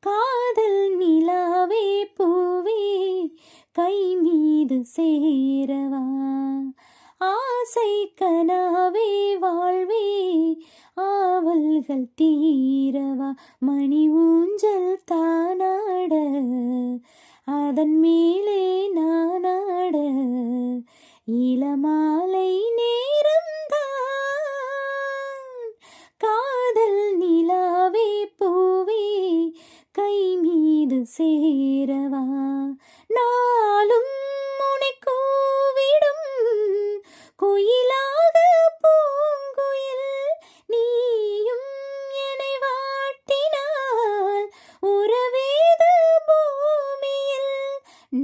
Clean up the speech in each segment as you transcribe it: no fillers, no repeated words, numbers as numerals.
காதல் நிலாவே பூவே கை மீது சேரவா, ஆசை கனாவே வாழ்வே ஆவல்கள் தீரவா, மணி ஊஞ்சல் தானாட அதன் மேலே நானாட இளமாலை நேரம்தான். காதல் நிலாவே பூவே கை மீது சேரவா, நாளும் உனை கூவிடும் குயிலாக பூங்குயில், நீயும் என்னை வாட்டினால் உறவேது பூமியில்,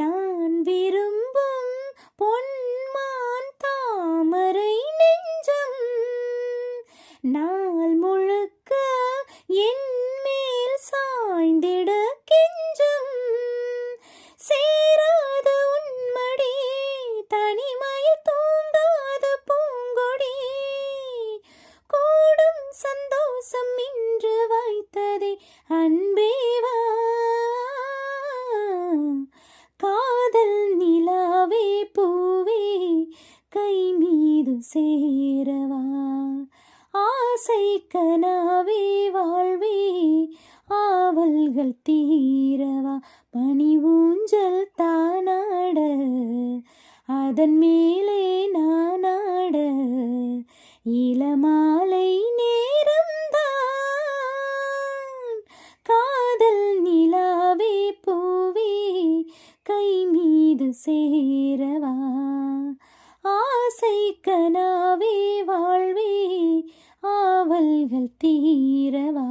நான் விரும்பும் பொன்மான் தாமரை நெஞ்சம் நாள் முழுக்க என் மேல் சாய்ந்திட கெஞ்சும். சேராத உன்மடி தனிமையில் தூங்காத பூங்கொடி, கூடும் சந்தோஷம் இன்று வைத்ததே அன்பேவா. காதல் நிலாவே பூவே கை மீது சேரவா, ஆசை கனாவே வாழ்வே ஆவல்கள் தீரவா, பனி ஊஞ்சல் தானாட அதன் மேலே நானாட இளமாலை நேரம்தான். காதல் நிலாவே பூவே கை மீது சேரவா, ஆசை கனாவே வாழ்வே ஆவல்கள் தீரவா.